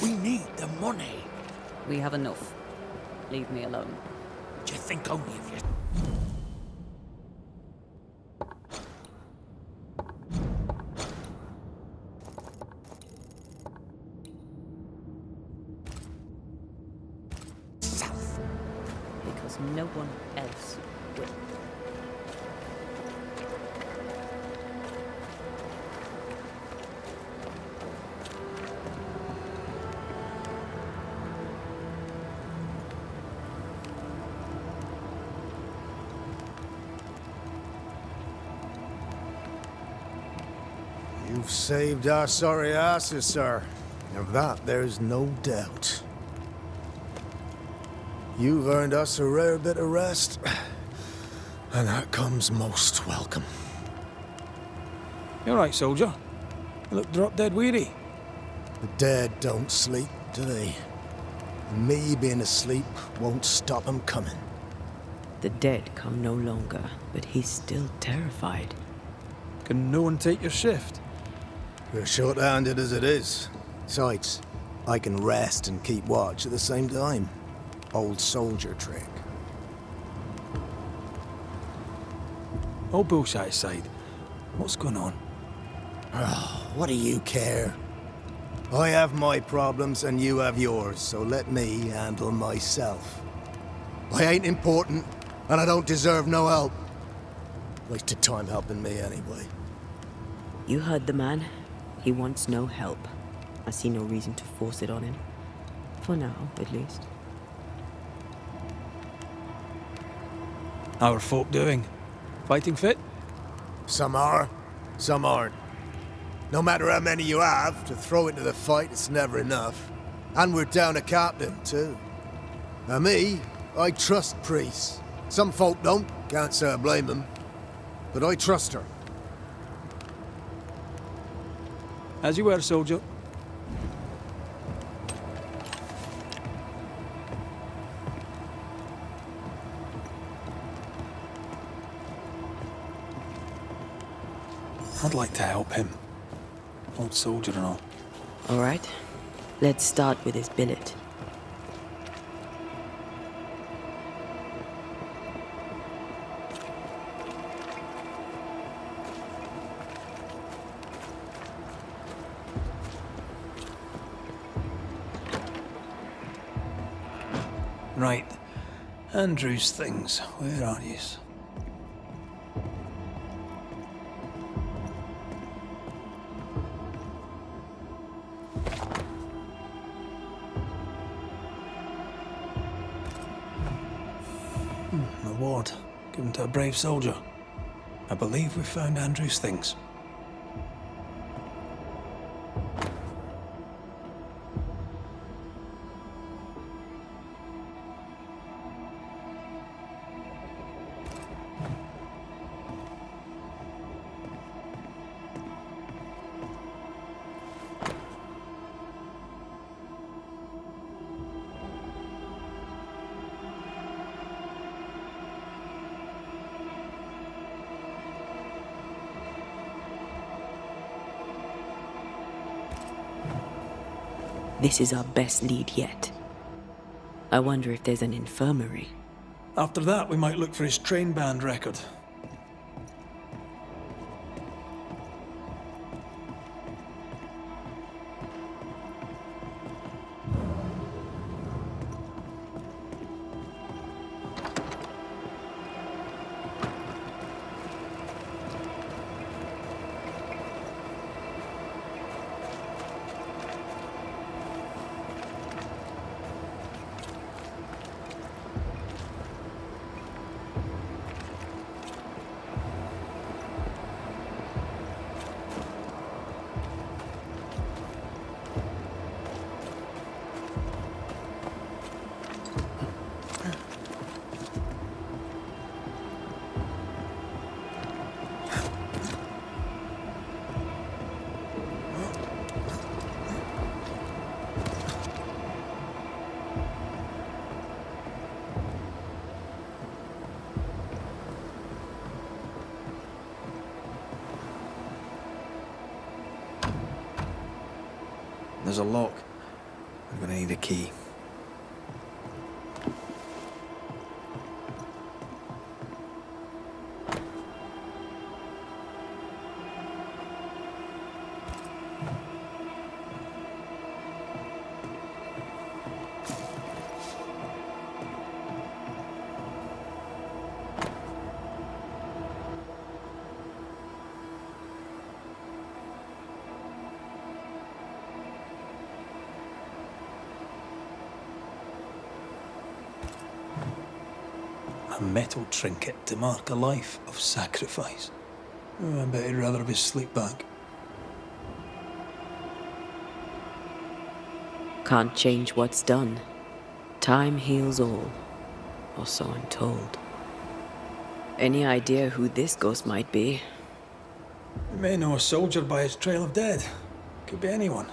We need the money. We have enough. Leave me alone. Do you think only of you? South. Because no one else will. You've saved our sorry asses, sir. Of that, there's no doubt. You've earned us a rare bit of rest, and that comes most welcome. You all right, soldier? You look drop dead weary. The dead don't sleep, do they? And me being asleep won't stop 'em coming. The dead come no longer, but he's still terrified. Can no one take your shift? We're short-handed as it is. Besides, I can rest and keep watch at the same time. Old soldier trick. All bullshit aside, what's going on? Oh, what do you care? I have my problems and you have yours, so let me handle myself. I ain't important, and I don't deserve no help. Wasted time helping me anyway. You heard the man. He wants no help. I see no reason to force it on him. For now, at least. How are folk doing? Fighting fit? Some are, some aren't. No matter how many you have, to throw into the fight, it's never enough. And we're down a captain, too. Now me, I trust priests. Some folk don't, can't say I blame them. But I trust her. As you were, soldier. I'd like to help him. Old soldier and all. All right. Let's start with his billet. Right. Andrew's things. Where are yous? Reward. Given to a brave soldier. I believe we found Andrew's things. This is our best lead yet. I wonder if there's an infirmary. After that, we might look for his train band record. There's a lock. I'm gonna need a key. A metal trinket to mark a life of sacrifice. Oh, I bet he'd rather have his sleep back. Can't change what's done. Time heals all, or so I'm told. Any idea who this ghost might be? You may know a soldier by his trail of dead. Could be anyone.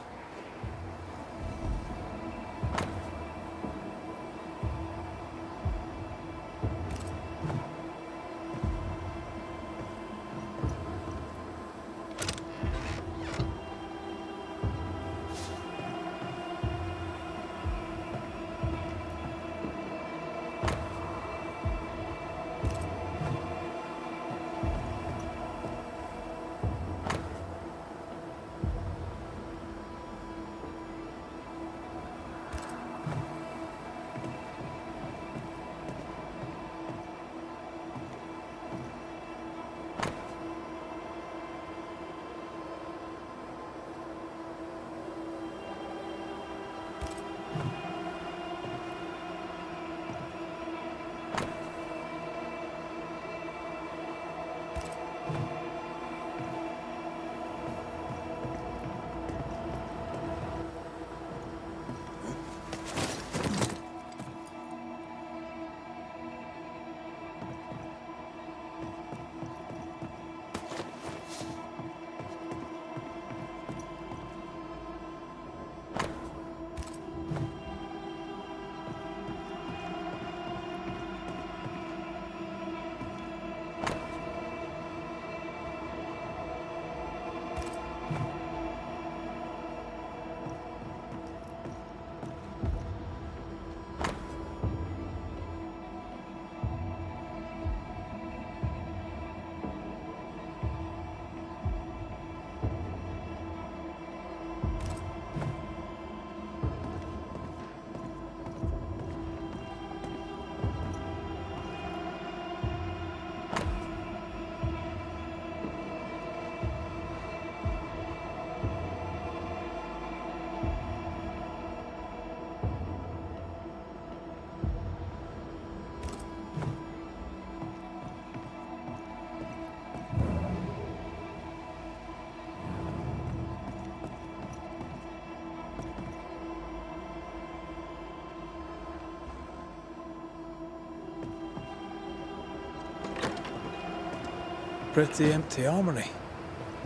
Pretty empty armory.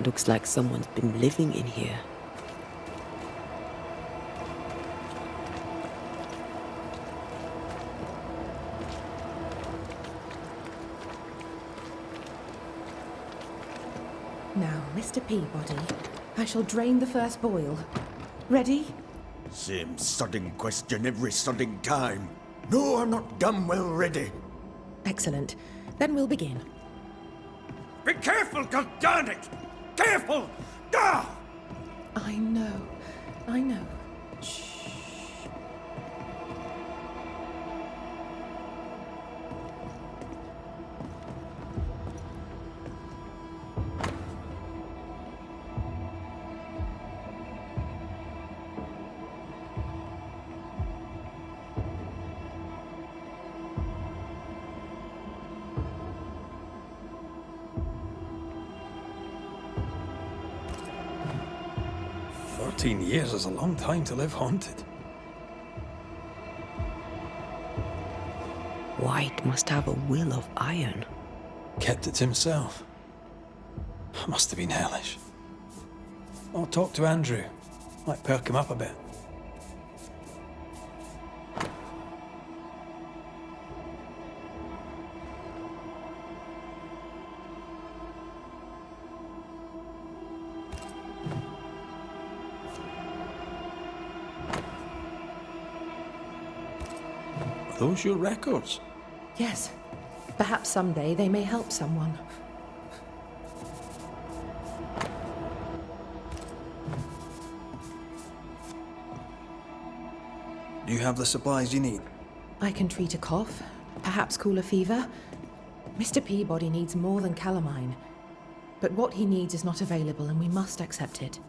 Looks like someone's been living in here. Now, Mr. Peabody, I shall drain the first boil. Ready? Same sodding question every sodding time. No, I'm not damn well ready. Excellent. Then we'll begin. Be careful, goddammit! Careful! Ah! I know. I know. Shh. Years is a long time to live haunted. White must have a will of iron. Kept it to himself. Must have been hellish. I'll talk to Andrew. Might perk him up a bit. those your records? Yes. Perhaps someday they may help someone. Do you have the supplies you need? I can treat a cough, perhaps cool a fever. Mr. Peabody needs more than calamine. But what he needs is not available, and we must accept it.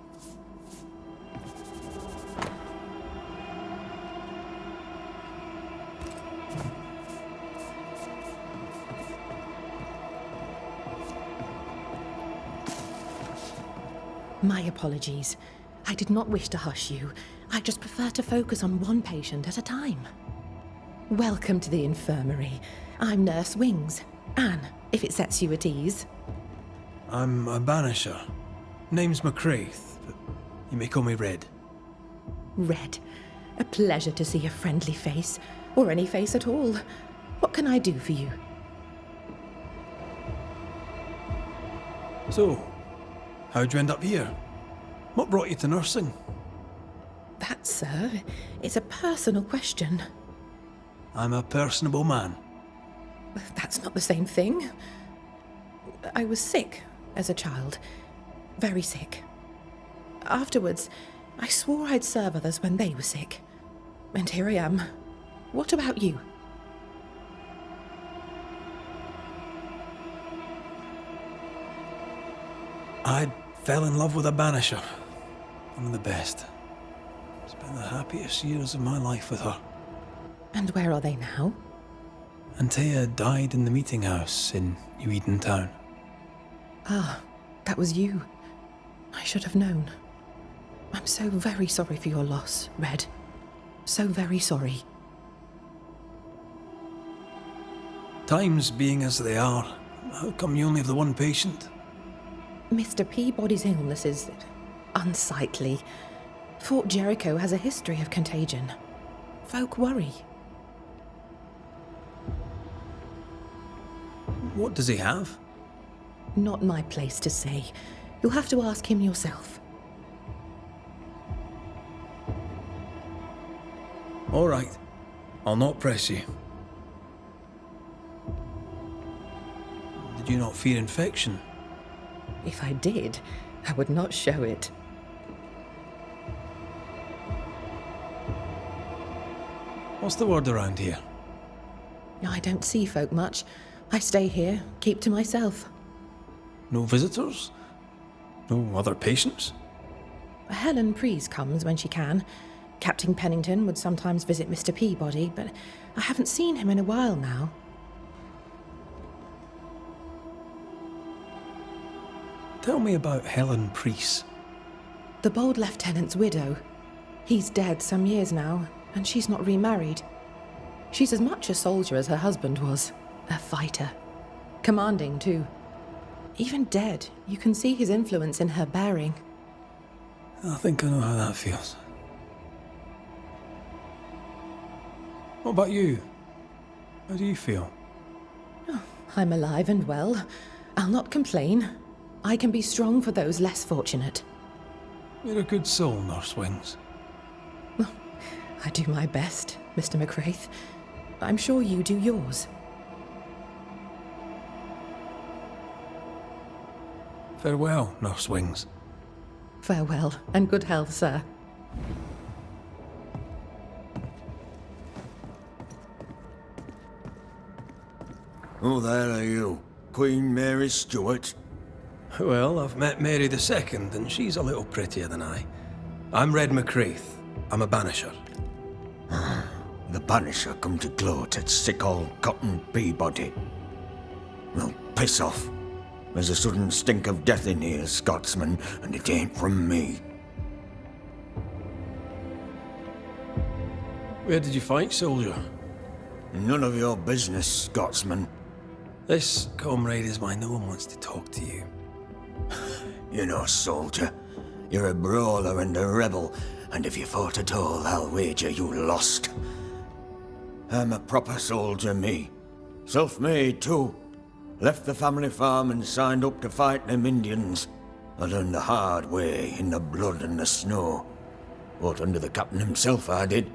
My apologies. I did not wish to hush you. I just prefer to focus on one patient at a time. Welcome to the infirmary. I'm Nurse Wings. Anne, if it sets you at ease. I'm a Banisher. Name's McCraith, but you may call me Red. Red. A pleasure to see a friendly face, or any face at all. What can I do for you? So, how'd you end up here? What brought you to nursing? That, sir, is a personal question. I'm a personable man. That's not the same thing. I was sick as a child. Very sick. Afterwards, I swore I'd serve others when they were sick. And here I am. What about you? I fell in love with a Banisher. One of the best. Spent the happiest years of my life with her. And where are they now? Antea died in the meeting house in New Eden Town. Ah, that was you. I should have known. I'm so very sorry for your loss, Red. So very sorry. Times being as they are, how come you only have the one patient? Mr. Peabody's illness is unsightly. Fort Jericho has a history of contagion. Folk worry. What does he have? Not my place to say. You'll have to ask him yourself. All right. I'll not press you. Did you not fear infection? If I did, I would not show it. What's the word around here? I don't see folk much. I stay here, keep to myself. No visitors? No other patients? Helen Preece comes when she can. Captain Pennington would sometimes visit Mr. Peabody, but I haven't seen him in a while now. Tell me about Helen Preece. The bold lieutenant's widow. He's dead some years now, and she's not remarried. She's as much a soldier as her husband was. A fighter. Commanding, too. Even dead, you can see his influence in her bearing. I think I know how that feels. What about you? How do you feel? I'm alive and well. I'll not complain. I can be strong for those less fortunate. You're a good soul, Nurse Wings. I do my best, Mr. McCraith. I'm sure you do yours. Farewell, Nurse Wings. Farewell, and good health, sir. Who the hell are you? Queen Mary Stuart? Well, I've met Mary II, and she's a little prettier than I. I'm Red McCraith. I'm a Banisher. The Banisher come to gloat at sick old Cotton Peabody. Well, piss off. There's a sudden stink of death in here, Scotsman, and it ain't from me. Where did you fight, soldier? None of your business, Scotsman. This, comrade, is why no one wants to talk to you. You know, soldier, you're a brawler and a rebel, and if you fought at all, I'll wager you lost. I'm a proper soldier, me. Self-made, too. Left the family farm and signed up to fight them Indians. I learned the hard way, in the blood and the snow. Fought under the captain himself, I did.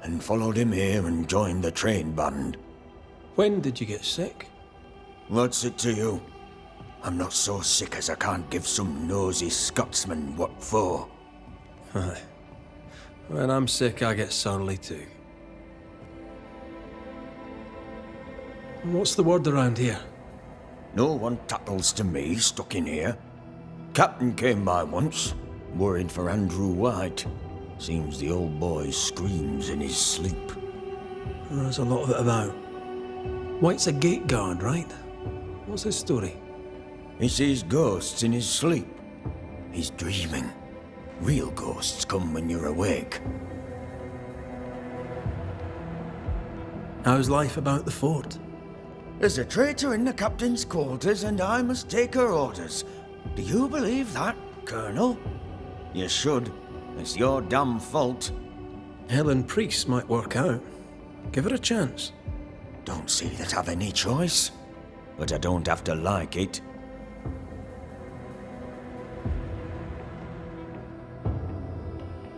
and followed him here and joined the train band. When did you get sick? What's it to you? I'm not so sick as I can't give some nosy Scotsman what for. Aye. When I'm sick, I get surly too. What's the word around here? No one tattles to me stuck in here. Captain came by once, worried for Andrew White. Seems the old boy screams in his sleep. There's a lot of it about. White's a gate guard, right? What's his story? He sees ghosts in his sleep. He's dreaming. Real ghosts come when you're awake. How's life about the fort? There's a traitor in the captain's quarters, and I must take her orders. Do you believe that, Colonel? You should. It's your damn fault. Helen Priest might work out. Give her a chance. Don't see that I've any choice. But I don't have to like it.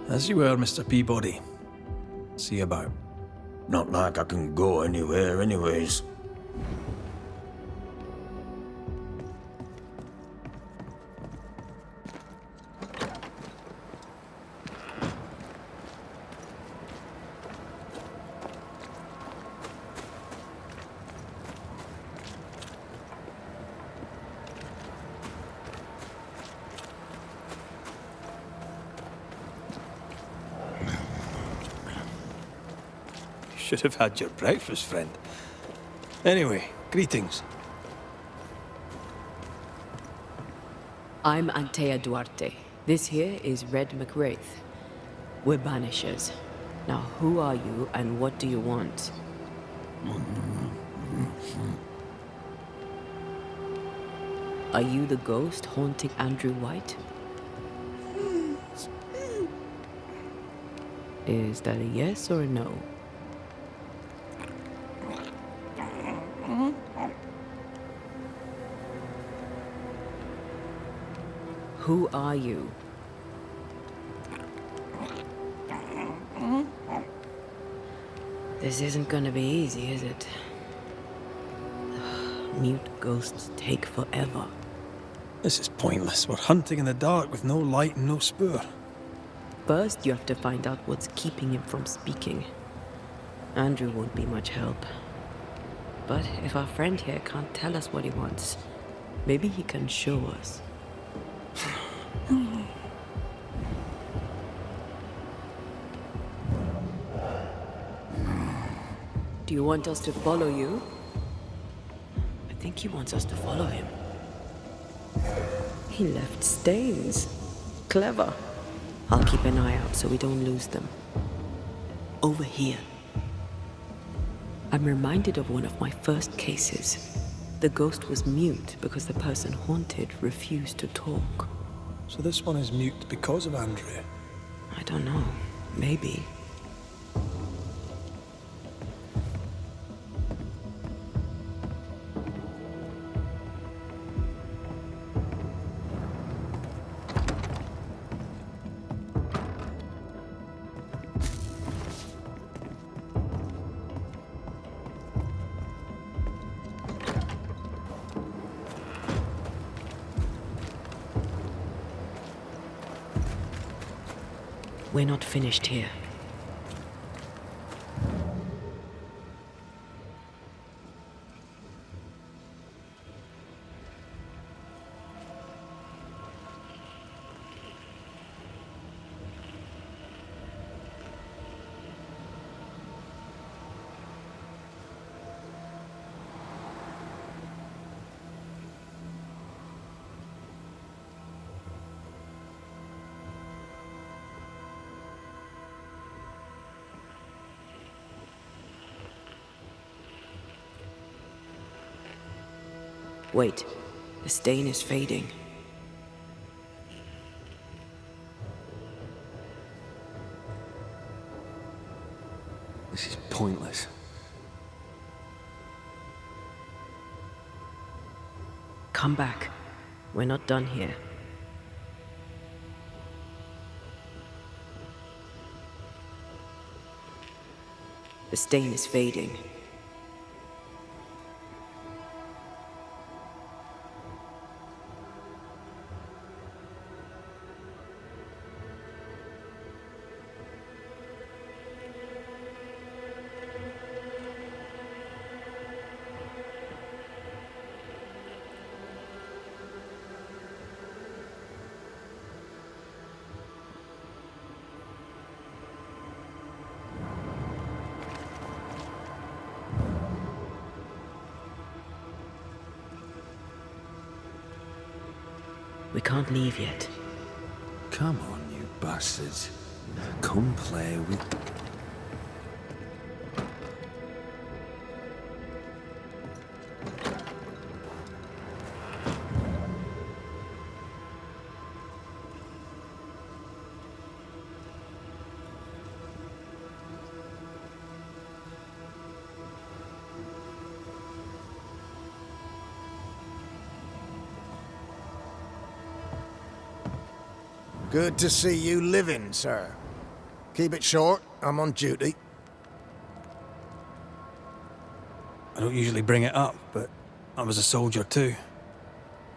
As you were, Mr. Peabody. See you about. Not like I can go anywhere anyways. Should have had your breakfast, friend. Anyway, greetings. I'm Antea Duarte. This here is Red McWraith. We're Banishers. Now, who are you and what do you want? Are you the ghost haunting Andrew White? Is that a yes or a no? Who are you? This isn't gonna be easy, is it? Mute ghosts take forever. This is pointless. We're hunting in the dark with no light and no spoor. First, you have to find out what's keeping him from speaking. Andrew won't be much help. But if our friend here can't tell us what he wants, maybe he can show us. Do you want us to follow you? I think he wants us to follow him. He left stains. Clever. I'll keep an eye out so we don't lose them. Over here. I'm reminded of one of my first cases. The ghost was mute because the person haunted refused to talk. So this one is mute because of Andrew. I don't know. Maybe. We're not finished here. Wait, the stain is fading. This is pointless. Come back. We're not done here. The stain is fading. We can't leave yet. Come on, you bastards. Come play with... Good to see you living, sir. Keep it short, I'm on duty. I don't usually bring it up, but I was a soldier too.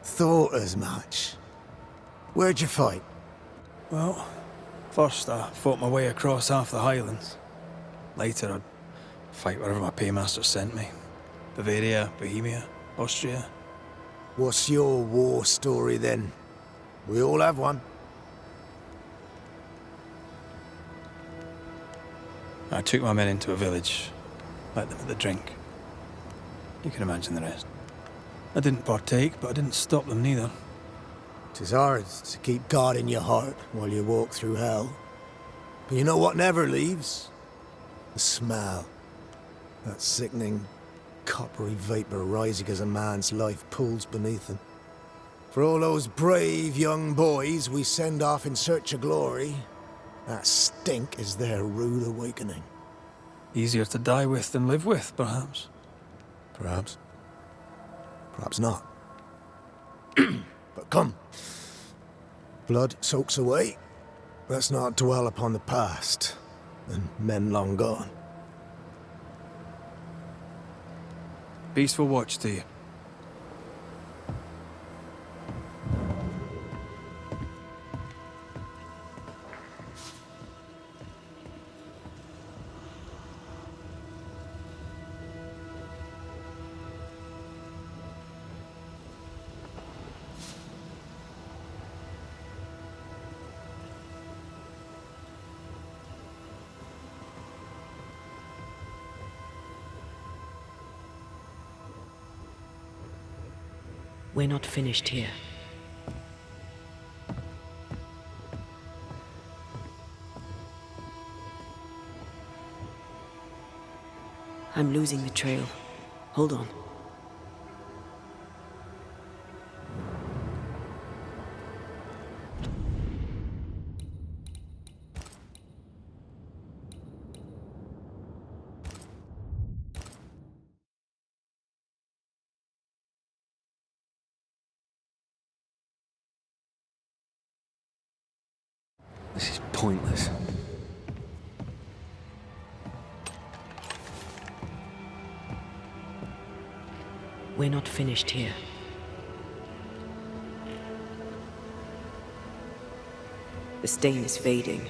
Thought as much. Where'd you fight? Well, first I fought my way across half the Highlands. Later I'd fight wherever my paymaster sent me. Bavaria, Bohemia, Austria. What's your war story then? We all have one. I took my men into a village, let them at the drink. You can imagine the rest. I didn't partake, but I didn't stop them neither. 'Tis hard to keep God in your heart while you walk through hell. But you know what never leaves? The smell. That sickening, coppery vapor rising as a man's life pools beneath him. For all those brave young boys we send off in search of glory, that stink is their rude awakening. Easier to die with than live with, perhaps. Perhaps. Perhaps not. But come. Blood soaks away. Let's not dwell upon the past, and men long gone. Peaceful watch to you. We're not finished here. I'm losing the trail. Hold on. This is pointless. We're not finished here. The stain is fading.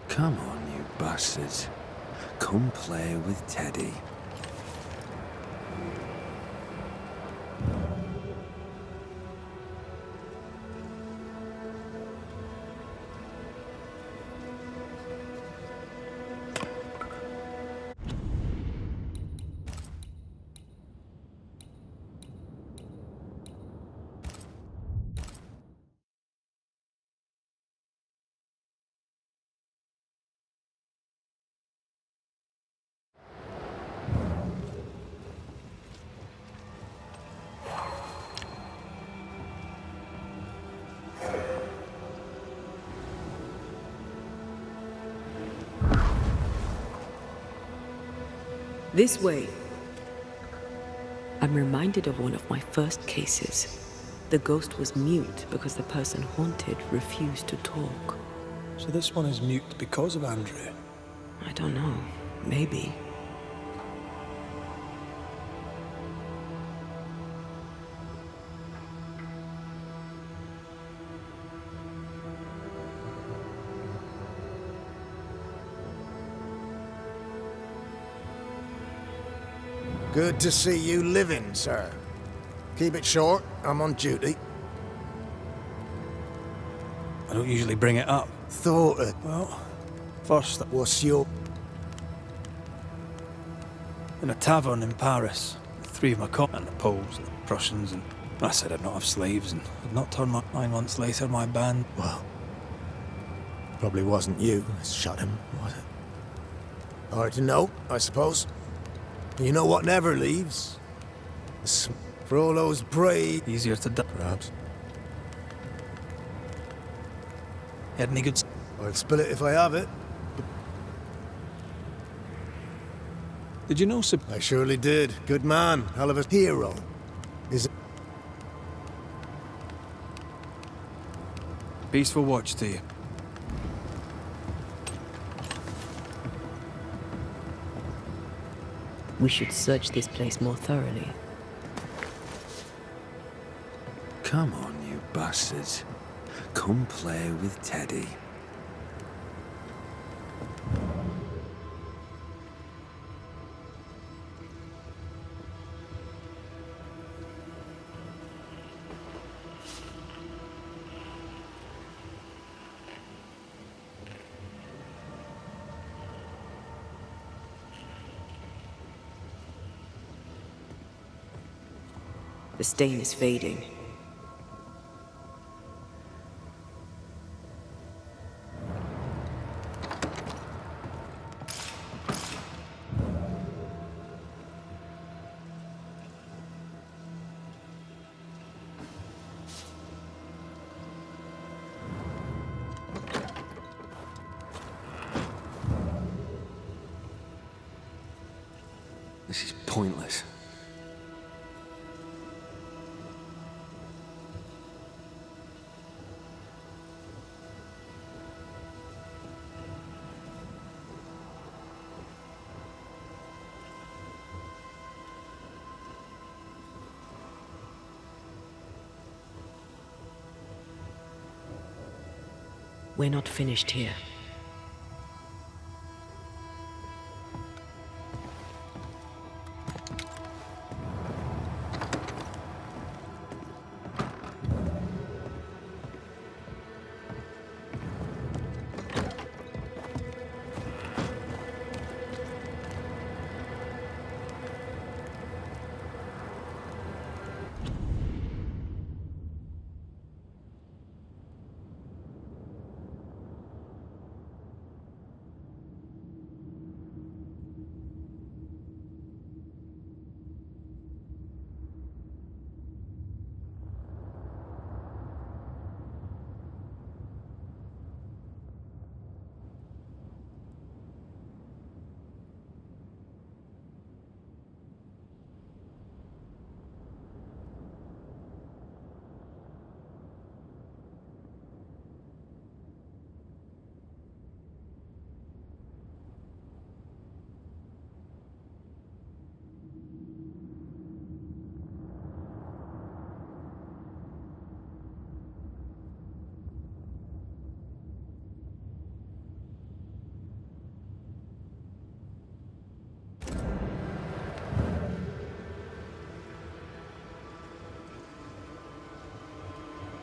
Come on, you bastards. Come play with Teddy. This way. I'm reminded of one of my first cases. The ghost was mute because the person haunted refused to talk. So this one is mute because of Andrew. I don't know. Maybe. Good to see you living, sir. Keep it short, I'm on duty. I don't usually bring it up. Thought it. Well, first, What's your... in a tavern in Paris, with 3 of my and the Poles, the Prussians, and I said I'd not have slaves, and I'd not turn my 9 months later, my band. Well, probably wasn't you that shot him, was it? Hard to know, I suppose. You know what never leaves? For all those brave... Easier to die. Perhaps. Had any good... I'll spill it if I have it. Did you know I surely did. Good man. Hell of a hero. Is it... Peaceful watch to you. We should search this place more thoroughly. Come on, you bastards. Come play with Teddy. The stain is fading. This is pointless. We're not finished here.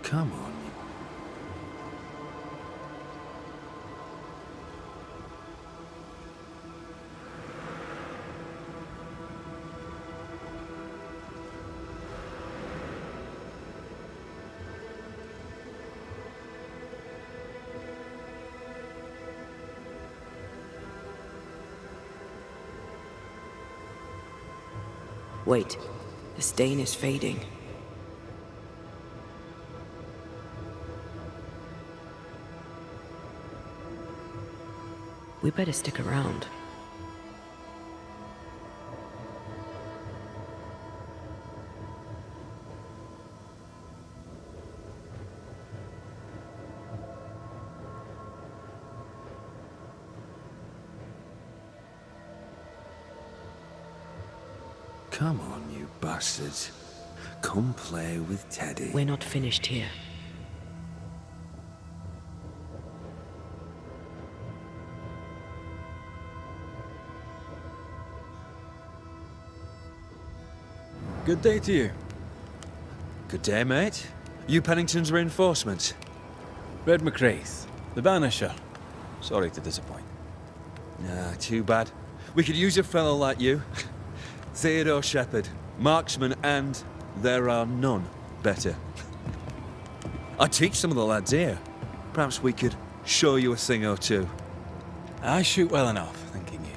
Come on. Wait, the stain is fading. We better stick around. Come on, you bastards. Come play with Teddy. We're not finished here. Good day to you. Good day, mate. You Pennington's reinforcements? Red McCraith, the Banisher. Sorry to disappoint. Nah, too bad. We could use a fellow like you. Theodore Shepherd, marksman, and there are none better. I teach some of the lads here. Perhaps we could show you a thing or two. I shoot well enough, thinking you.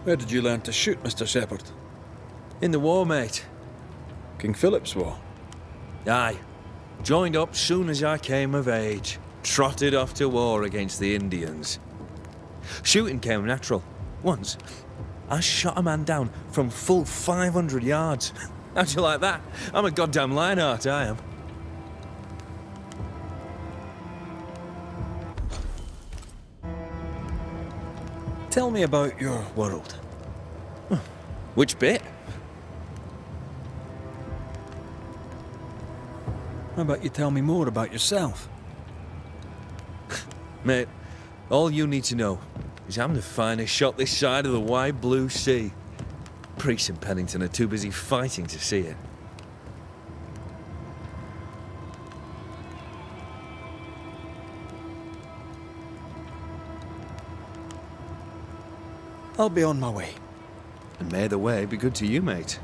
Where did you learn to shoot, Mr. Shepherd? In the war, mate. King Philip's War. Aye. Joined up soon as I came of age. Trotted off to war against the Indians. Shooting came natural. Once, I shot a man down from full 500 yards. How'd you like that? I'm a goddamn Lionheart, I am. Tell me about your world. Which bit? How about you tell me more about yourself? Mate, all you need to know is I'm the finest shot this side of the wide blue sea. Priest and Pennington are too busy fighting to see it. I'll be on my way. And may the way be good to you, mate.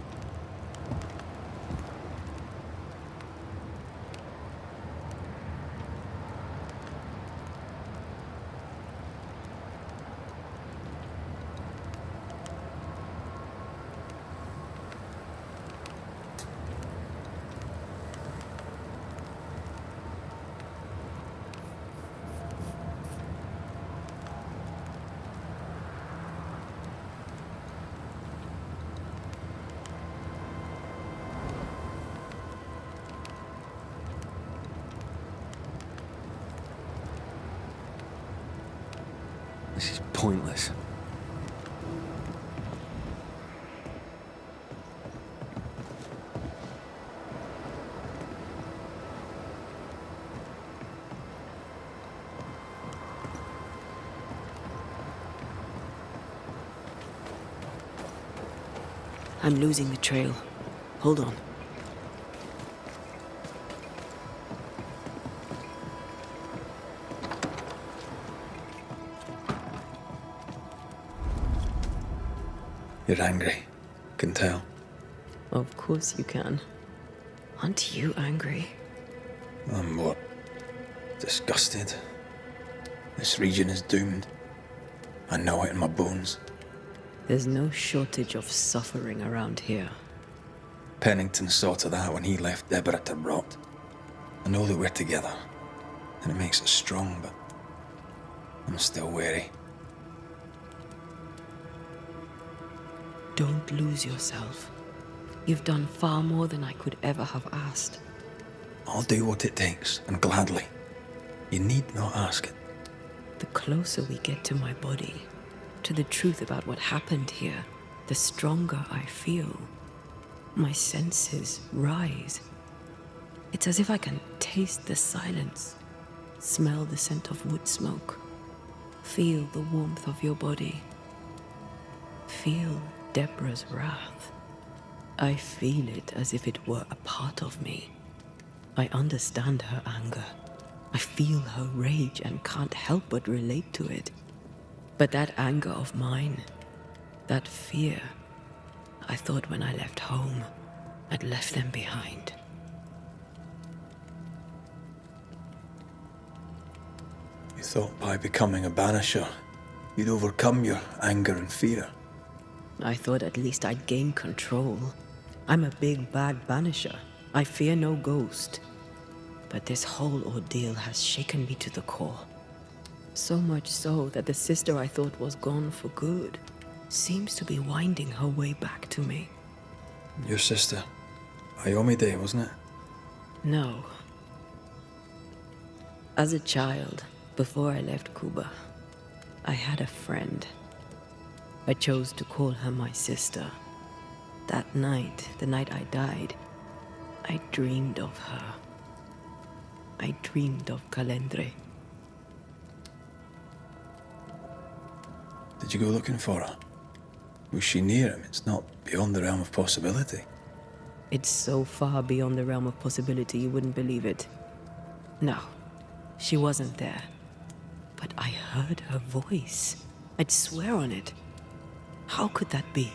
This is pointless. I'm losing the trail. Hold on. You're angry. Can tell. Of course you can. Aren't you angry? I'm what? Disgusted. This region is doomed. I know it in my bones. There's no shortage of suffering around here. Pennington saw to that when he left Deborah to rot. I know that we're together, and it makes us strong, but I'm still wary. Don't lose yourself. You've done far more than I could ever have asked. I'll do what it takes, and gladly. You need not ask it. The closer we get to my body, to the truth about what happened here, the stronger I feel. My senses rise. It's as if I can taste the silence, smell the scent of wood smoke, feel the warmth of your body, feel Deborah's wrath. I feel it as if it were a part of me. I understand her anger. I feel her rage and can't help but relate to it. But that anger of mine, that fear, I thought when I left home, I'd left them behind. You thought by becoming a banisher, you'd overcome your anger and fear. I thought at least I'd gain control. I'm a big bad banisher. I fear no ghost. But this whole ordeal has shaken me to the core. So much so that the sister I thought was gone for good seems to be winding her way back to me. Your sister, Ayomide, wasn't it? No. As a child, before I left Cuba, I had a friend. I chose to call her my sister. That night, the night I died, I dreamed of her. I dreamed of Calendre. Did you go looking for her? Was she near him? It's not beyond the realm of possibility. It's so far beyond the realm of possibility you wouldn't believe it. No, she wasn't there. But I heard her voice. I'd swear on it. How could that be?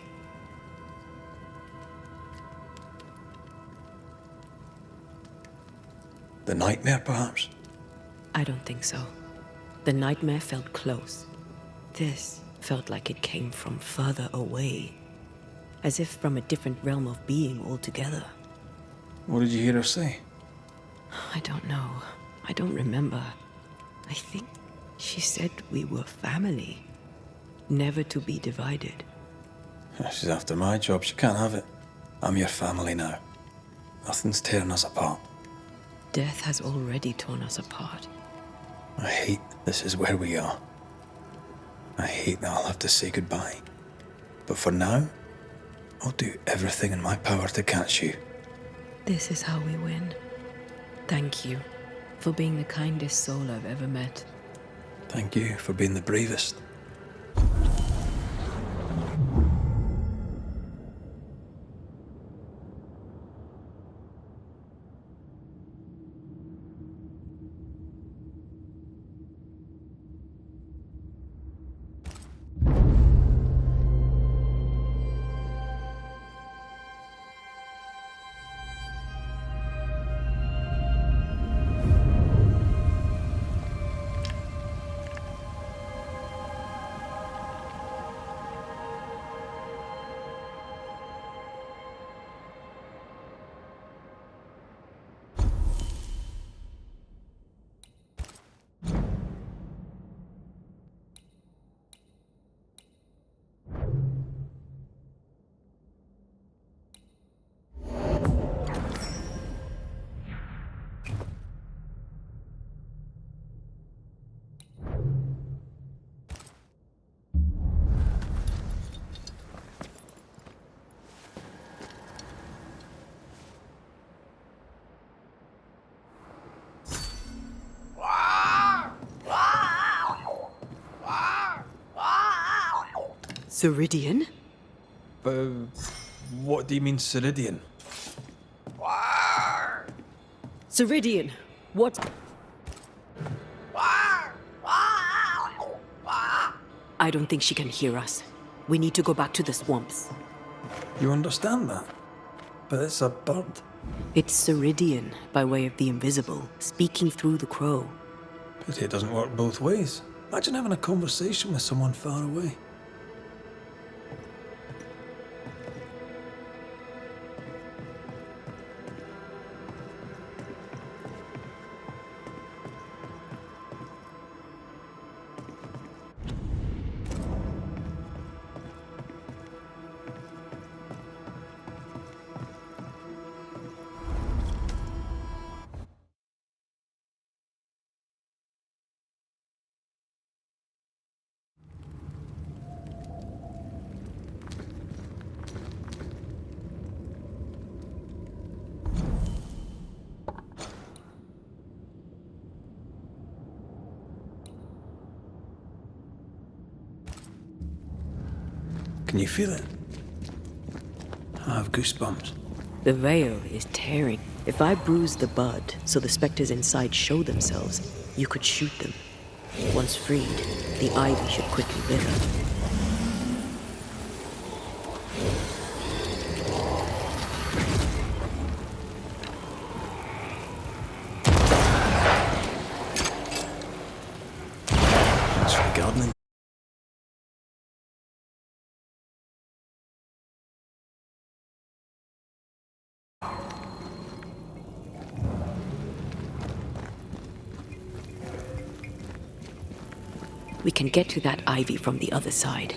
The nightmare, perhaps? I don't think so. The nightmare felt close. This felt like it came from further away. As if from a different realm of being altogether. What did you hear her say? I don't know. I don't remember. I think she said we were family. Never to be divided. She's after my job. She can't have it. I'm your family now. Nothing's tearing us apart. Death has already torn us apart. I hate this is where we are. I hate that I'll have to say goodbye. But for now, I'll do everything in my power to catch you. This is how we win. Thank you for being the kindest soul I've ever met. Thank you for being the bravest. Ceridian? What do you mean, Ceridian? Ceridian! What? I don't think she can hear us. We need to go back to the swamps. You understand that? But it's a bird. It's Ceridian, by way of the invisible, speaking through the crow. Pity it doesn't work both ways. Imagine having a conversation with someone far away. Can you feel it? I have goosebumps. The veil is tearing. If I bruise the bud so the specters inside show themselves, you could shoot them. Once freed, the ivy should quickly wither. Thanks for the gardening. We can get to that ivy from the other side.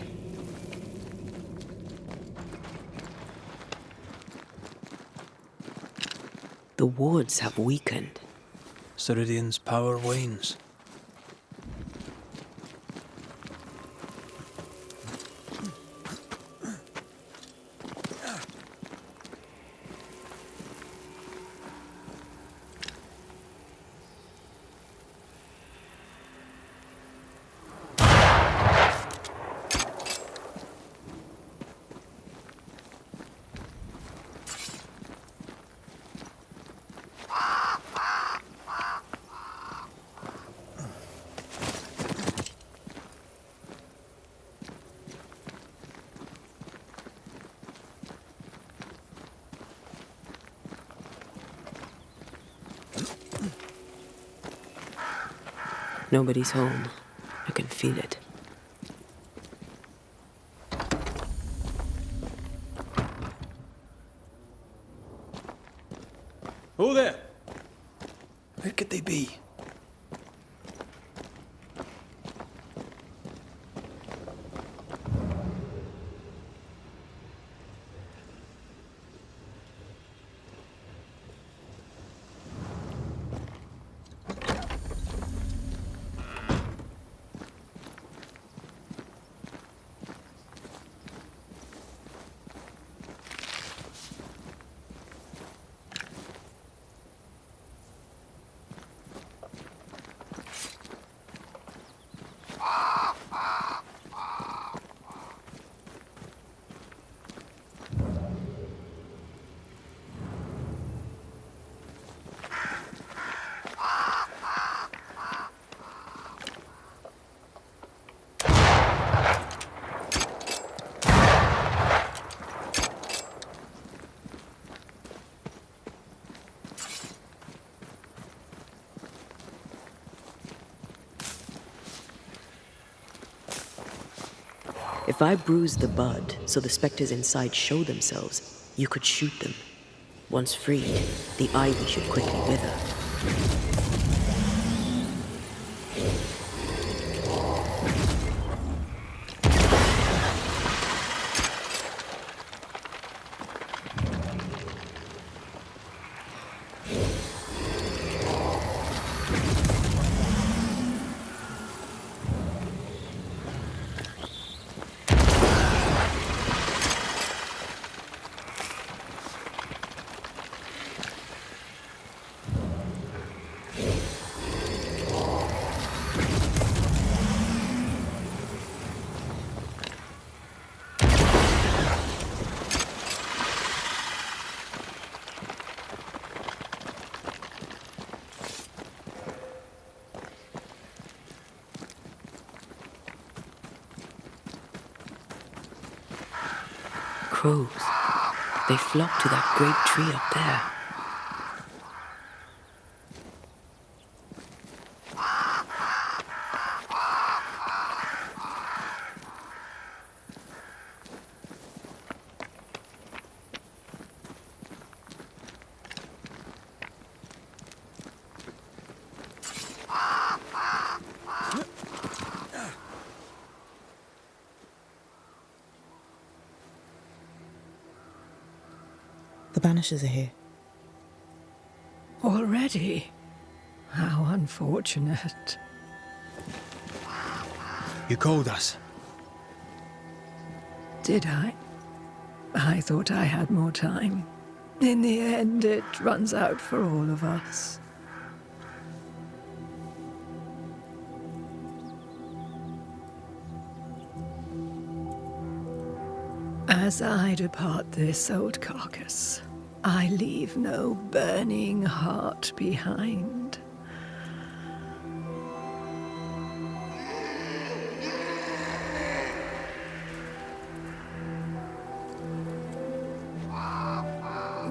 The wards have weakened. Ceridian's power wanes. Nobody's home. I can feel it. Who there? Where could they be? If I bruise the bud so the specters inside show themselves, you could shoot them. Once freed, the ivy should quickly wither. Crows. They flock to that great tree up there. The Banishers are here. Already? How unfortunate. You called us. Did I? I thought I had more time. In the end, it runs out for all of us. As I depart this old carcass, I leave no burning heart behind.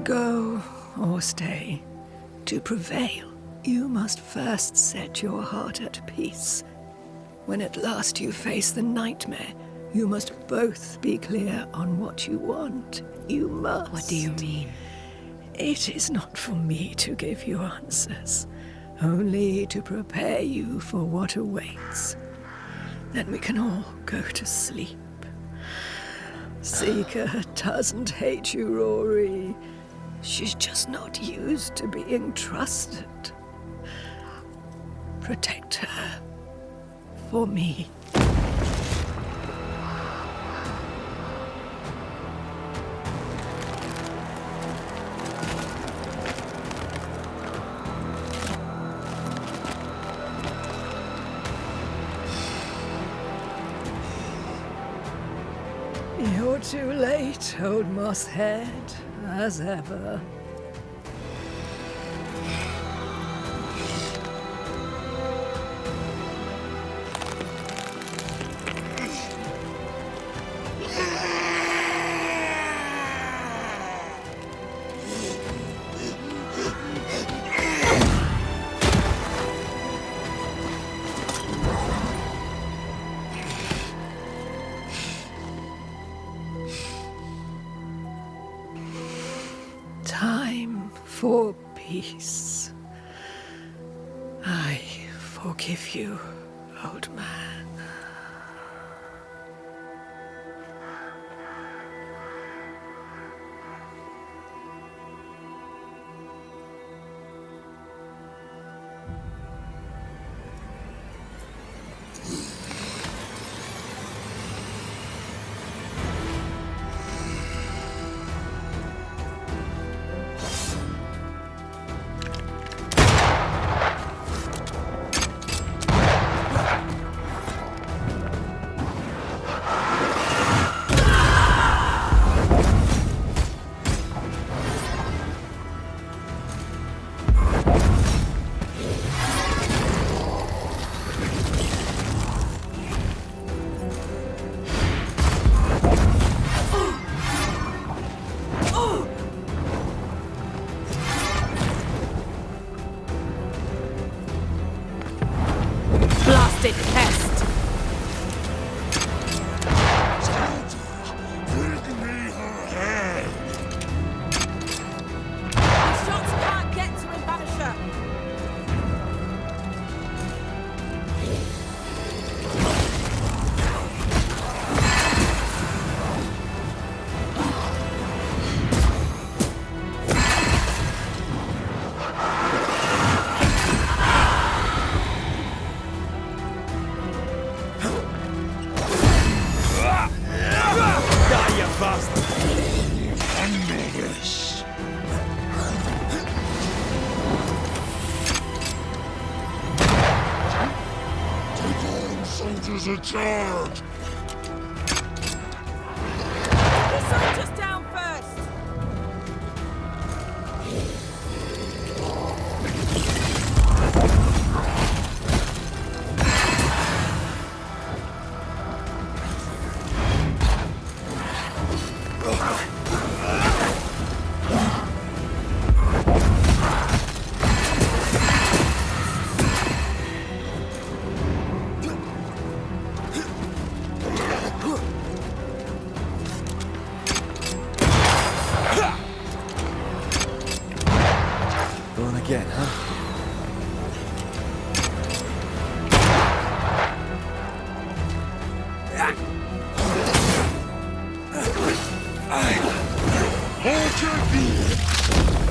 Go or stay. To prevail, you must first set your heart at peace. When at last you face the nightmare, you must both be clear on what you want. You must. What do you mean? It is not for me to give you answers, only to prepare you for what awaits. Then we can all go to sleep. Seeker doesn't hate you, Rory. She's just not used to being trusted. Protect her. For me. You're too late, old mosshead, as ever. for peace. I forgive you, old man. Blasted pest! His shots can't get to him, Banisher! Soldiers in charge! The soldiers down first! Going again, huh?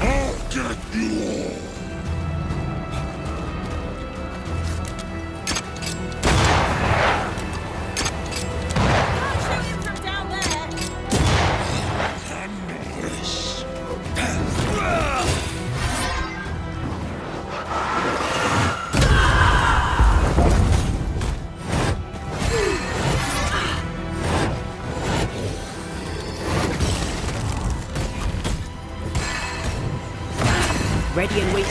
I'll get you all! Shoot him from down there! Handle this! Ready and waiting.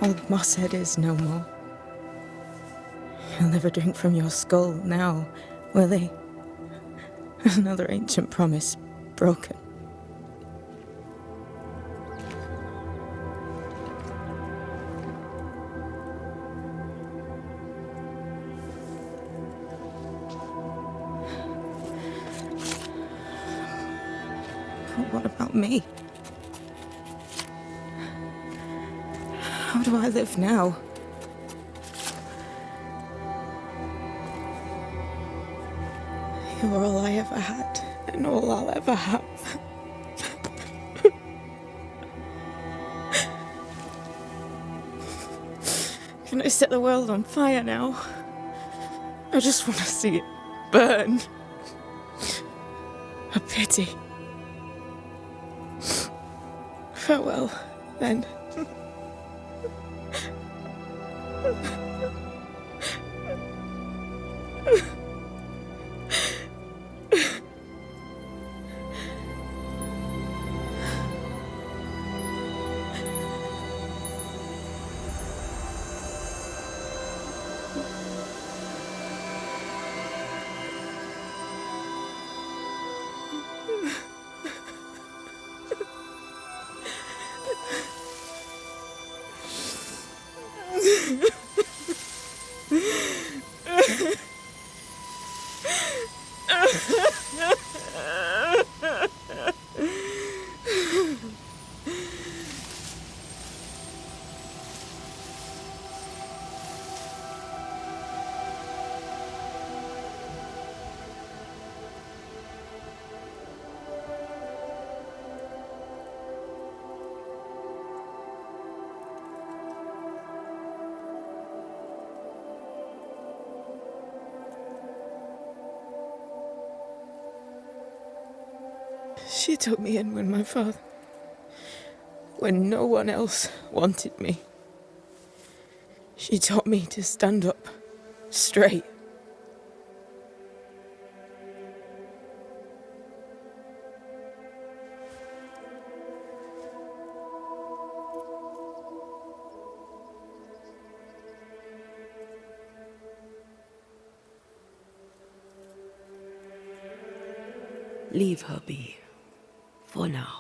Old Mosshead is no more. He'll never drink from your skull now, will he? Another ancient promise broken. But what about me? How do I live now? You're all I ever had, and all I'll ever have. Can I set the world on fire now? I just want to see it burn. A pity. Farewell, then. She took me in when no one else wanted me. She taught me to stand up straight. Leave her be. For now.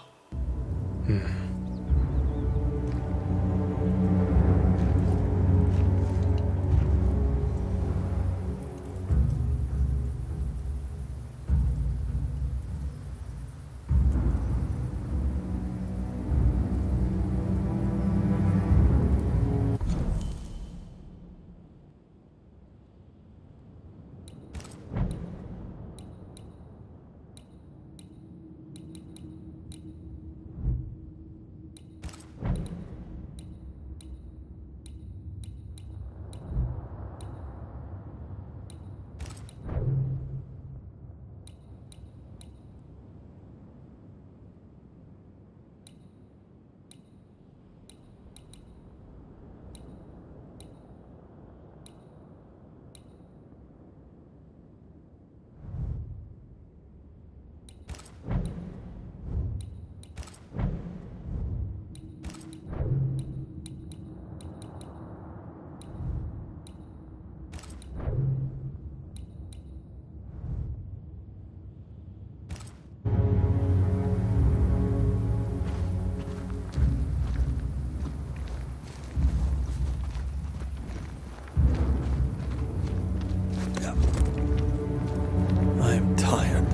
I'm tired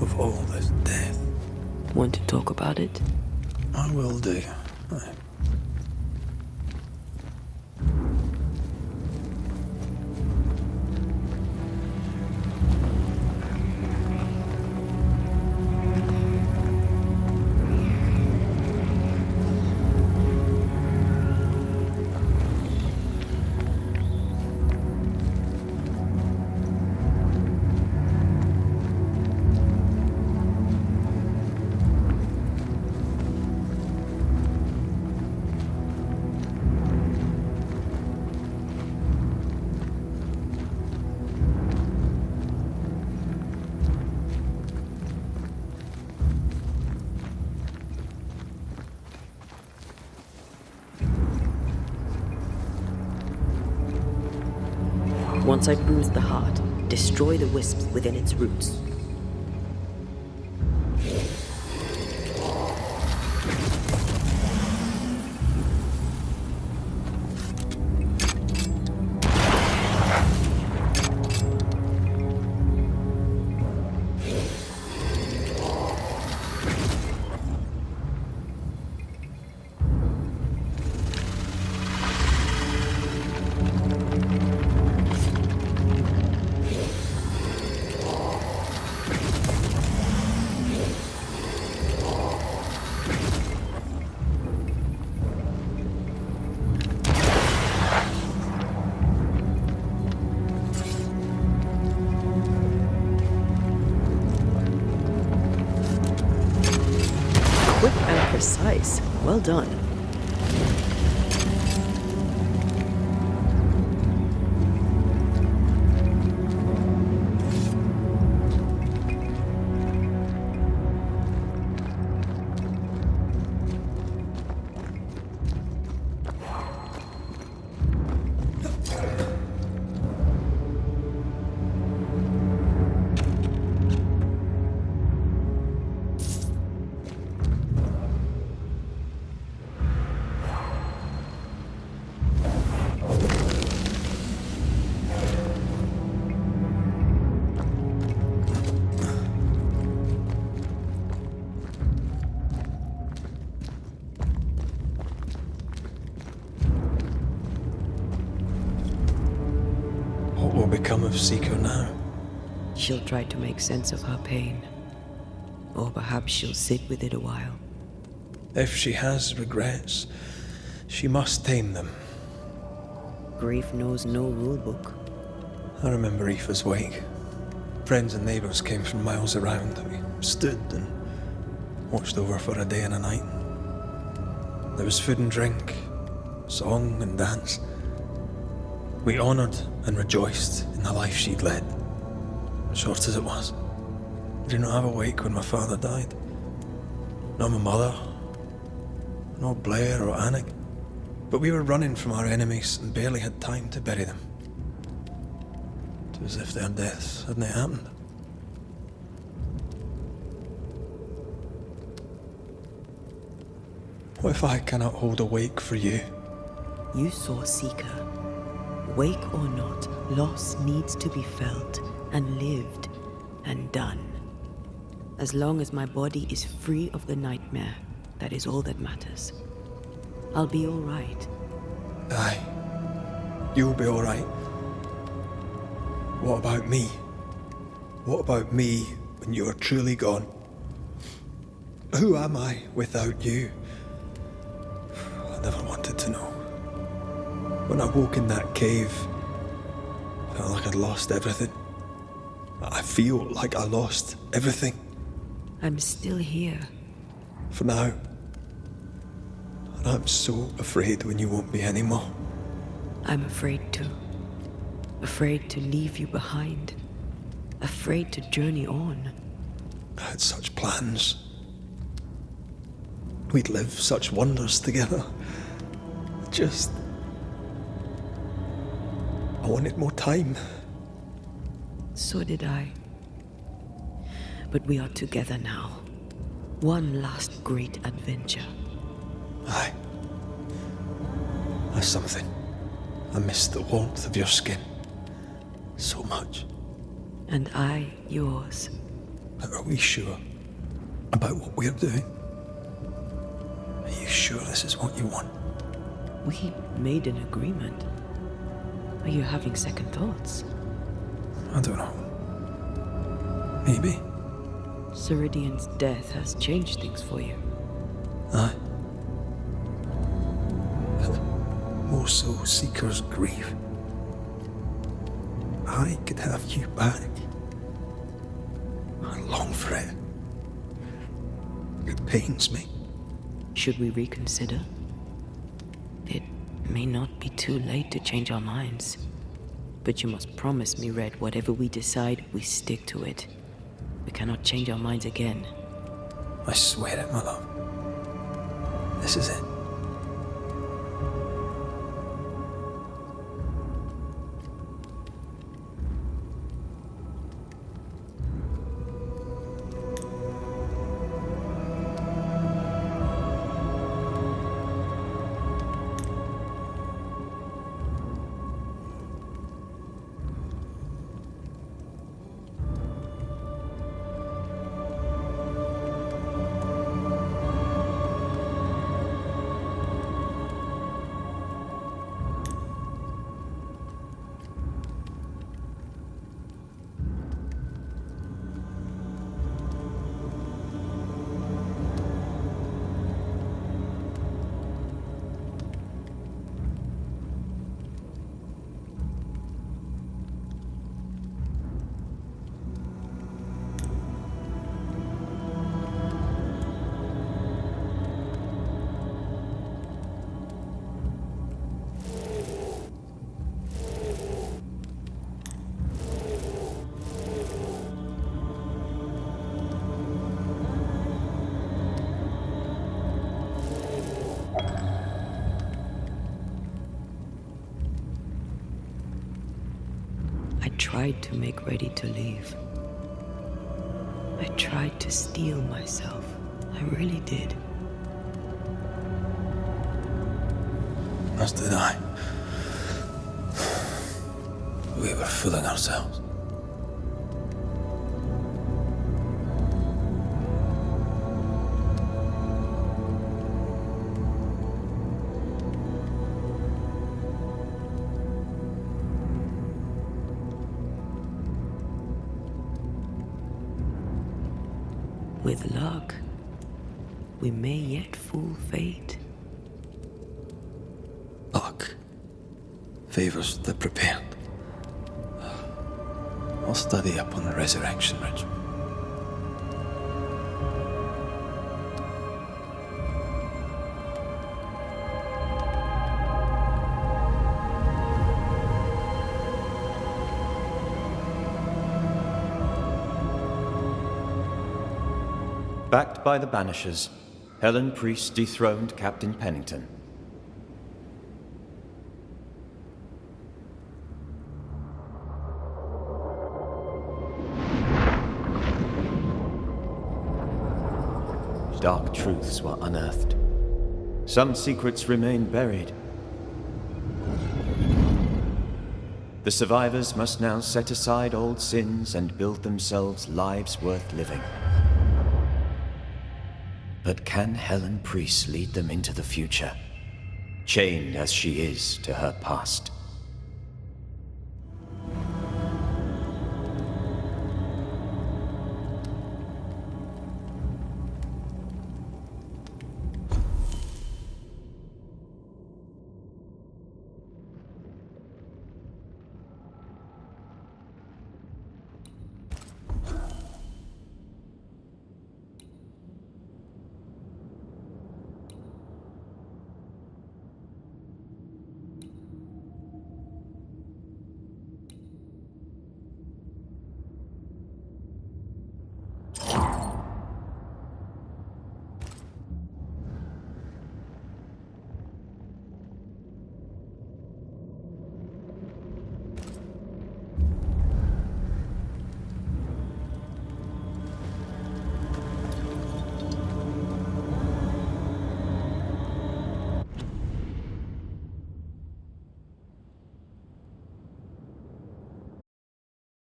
of all this death. Want to talk about it? I will do. Once I bruise the heart, destroy the wisps within its roots. Quick and precise. Well done. become of Seeker now? She'll try to make sense of her pain. Or perhaps she'll sit with it a while. If she has regrets, she must tame them. Grief knows no rule book. I remember Aoife's wake. Friends and neighbours came from miles around. We stood and watched over for a day and a night. There was food and drink, song and dance. We honoured and rejoiced in the life she'd led, short as it was. I did not have a wake when my father died. Not my mother, nor Blair or Anik. But we were running from our enemies and barely had time to bury them. It was as if their deaths hadn't happened. What if I cannot hold a wake for you? You saw Seeker. Wake or not, loss needs to be felt and lived and done. As long as my body is free of the nightmare, that is all that matters. I'll be all right. Aye. You'll be all right. What about me? What about me when you are truly gone? Who am I without you? I never wanted to know. When I woke in that cave, I felt like I'd lost everything. I feel like I lost everything. I'm still here. For now. And I'm so afraid when you won't be anymore. I'm afraid too. Afraid to leave you behind. Afraid to journey on. I had such plans. We'd live such wonders together. Just... I wanted more time. So did I. But we are together now. One last great adventure. Aye. That's something. I miss the warmth of your skin. So much. And I yours. But are we sure about what we're doing? Are you sure this is what you want? We made an agreement. Are you having second thoughts? I don't know. Maybe. Ceridian's death has changed things for you. Aye. But more so Seeker's grief. I could have you back. I long for it. It pains me. Should we reconsider? It may not be too late to change our minds. But you must promise me, Red, whatever we decide, we stick to it. We cannot change our minds again. I swear it, my love. This is it. I tried to make ready to leave. I tried to steel myself. I really did. As did I. We were fooling ourselves. With luck, we may yet fool fate. Luck favors the prepared. I'll study up on the resurrection ritual. Backed by the Banishers, Helen Priest dethroned Captain Pennington. Dark truths were unearthed. Some secrets remained buried. The survivors must now set aside old sins and build themselves lives worth living. But can Helen Priest lead them into the future, chained as she is to her past?